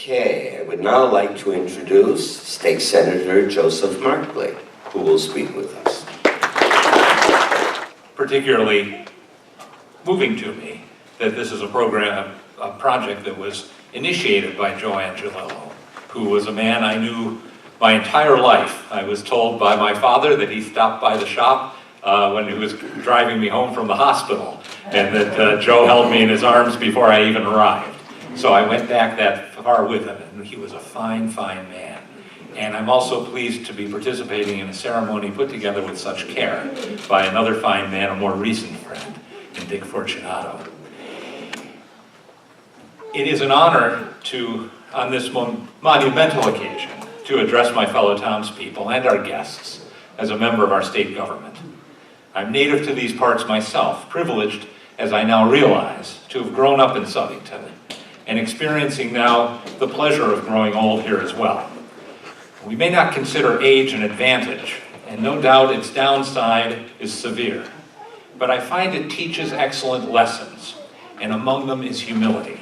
Okay, I would now like to introduce State Senator Joseph Markley, who will speak with us. Particularly moving to me that this is a project that was initiated by Joe Angelillo, who was a man I knew my entire life. I was told by my father that he stopped by the shop when he was driving me home from the hospital, and that Joe held me in his arms before I even arrived. So I went back that far with him, and he was a fine, fine man. And I'm also pleased to be participating in a ceremony put together with such care by another fine man, a more recent friend, in Dick Fortunato. It is an honor to, on this monumental occasion, to address my fellow townspeople and our guests as a member of our state government. I'm native to these parts myself, privileged, as I now realize, to have grown up in Southington, and experiencing now the pleasure of growing old here as well. We may not consider age an advantage, and no doubt its downside is severe, but I find it teaches excellent lessons, and among them is humility.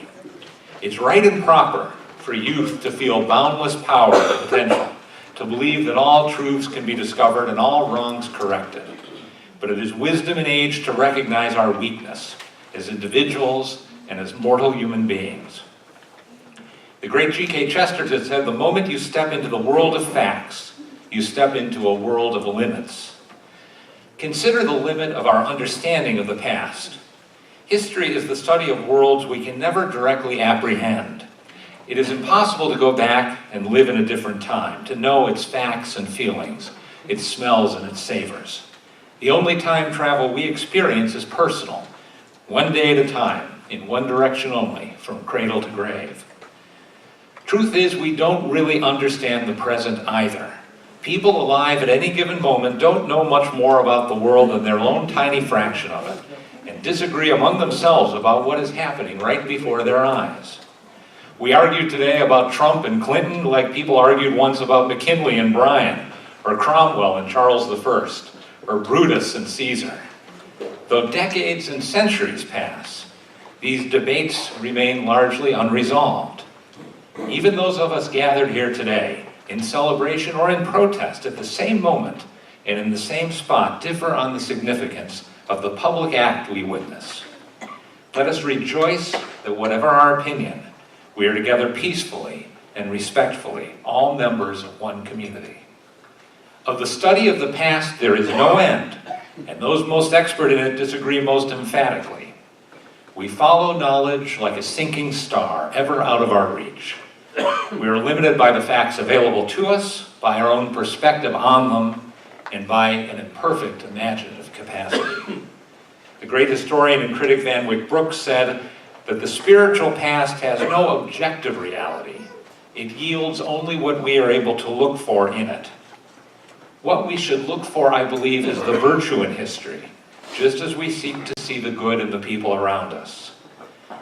It's right and proper for youth to feel boundless power and potential, to believe that all truths can be discovered and all wrongs corrected. But it is wisdom in age to recognize our weakness as individuals and as mortal human beings. The great G.K. Chesterton said, "The moment you step into the world of facts, you step into a world of limits." Consider the limit of our understanding of the past. History is the study of worlds we can never directly apprehend. It is impossible to go back and live in a different time, to know its facts and feelings, its smells and its savors. The only time travel we experience is personal, one day at a time, in one direction only, from cradle to grave. Truth is, we don't really understand the present either. People alive at any given moment don't know much more about the world than their own tiny fraction of it, and disagree among themselves about what is happening right before their eyes. We argue today about Trump and Clinton like people argued once about McKinley and Bryan, or Cromwell and Charles I, or Brutus and Caesar. Though decades and centuries pass, these debates remain largely unresolved. Even those of us gathered here today, in celebration or in protest at the same moment and in the same spot, differ on the significance of the public act we witness. Let us rejoice that whatever our opinion, we are together peacefully and respectfully, all members of one community. Of the study of the past, there is no end, and those most expert in it disagree most emphatically. We follow knowledge like a sinking star, ever out of our reach. We are limited by the facts available to us, by our own perspective on them, and by an imperfect imaginative capacity. The great historian and critic Van Wyck Brooks said that the spiritual past has no objective reality. It yields only what we are able to look for in it. What we should look for, I believe, is the virtue in history, just as we seek to see the good in the people around us.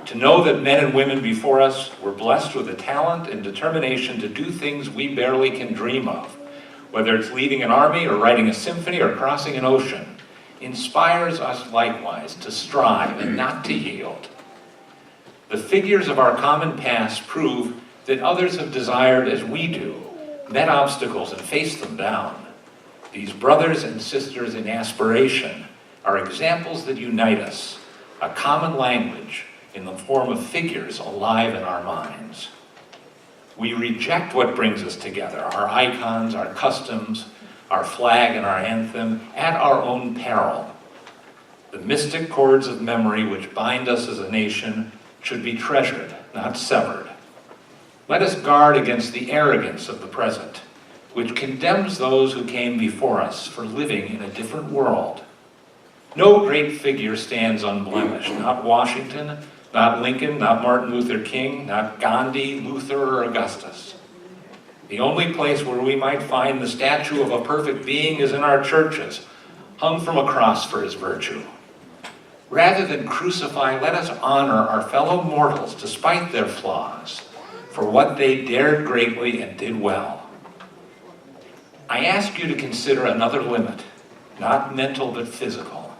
To know that men and women before us were blessed with the talent and determination to do things we barely can dream of, whether it's leading an army or writing a symphony or crossing an ocean, inspires us likewise to strive and not to yield. The figures of our common past prove that others have desired as we do, met obstacles and faced them down. These brothers and sisters in aspiration are examples that unite us, a common language in the form of figures alive in our minds. We reject what brings us together, our icons, our customs, our flag and our anthem, at our own peril. The mystic cords of memory which bind us as a nation should be treasured, not severed. Let us guard against the arrogance of the present, which condemns those who came before us for living in a different world. No great figure stands unblemished, not Washington, not Lincoln, not Martin Luther King, not Gandhi, Luther, or Augustus. The only place where we might find the statue of a perfect being is in our churches, hung from a cross for his virtue. Rather than crucify, let us honor our fellow mortals despite their flaws, for what they dared greatly and did well. I ask you to consider another limit, not mental but physical,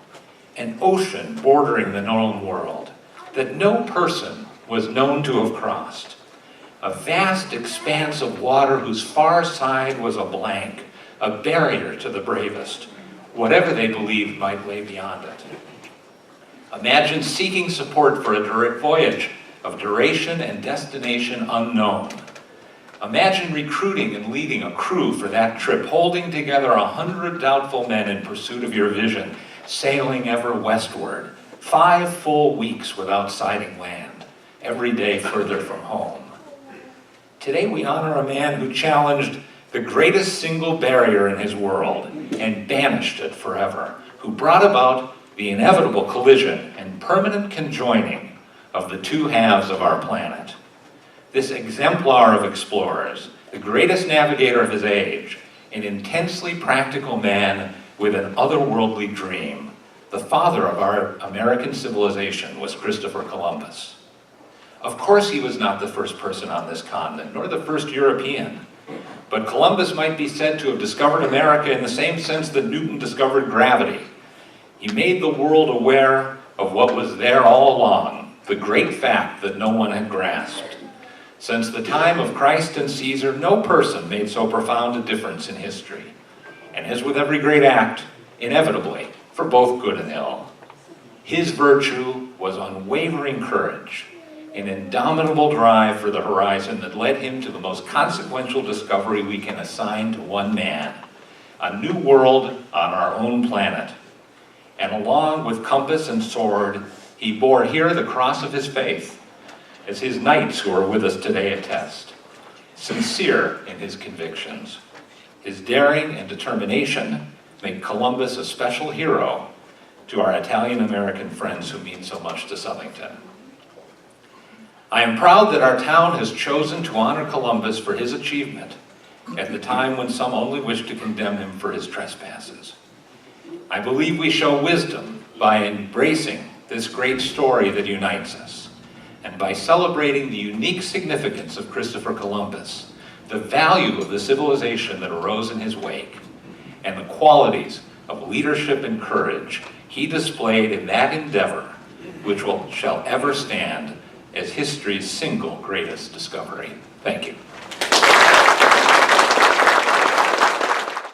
an ocean bordering the known world that no person was known to have crossed. a vast expanse of water whose far side was a blank, a barrier to the bravest, whatever they believed might lay beyond it. Imagine seeking support for a voyage of duration and destination unknown. Imagine recruiting and leading a crew for that trip, holding together 100 doubtful men in pursuit of your vision, sailing ever westward, 5 full weeks without sighting land, every day further from home. Today we honor a man who challenged the greatest single barrier in his world and banished it forever, who brought about the inevitable collision and permanent conjoining of the two halves of our planet. This exemplar of explorers, the greatest navigator of his age, an intensely practical man with an otherworldly dream, the father of our American civilization was Christopher Columbus. Of course, he was not the first person on this continent, nor the first European. But Columbus might be said to have discovered America in the same sense that Newton discovered gravity. He made the world aware of what was there all along, the great fact that no one had grasped. Since the time of Christ and Caesar, no person made so profound a difference in history. And as with every great act, inevitably, for both good and ill. His virtue was unwavering courage, an indomitable drive for the horizon that led him to the most consequential discovery we can assign to one man, a new world on our own planet. And along with compass and sword, he bore here the cross of his faith, as his knights who are with us today attest. Sincere in his convictions, his daring and determination make Columbus a special hero to our Italian-American friends who mean so much to Southington. I am proud that our town has chosen to honor Columbus for his achievement at the time when some only wish to condemn him for his trespasses. I believe we show wisdom by embracing this great story that unites us, and by celebrating the unique significance of Christopher Columbus, the value of the civilization that arose in his wake, and the qualities of leadership and courage he displayed in that endeavor, which shall ever stand as history's single greatest discovery. Thank you.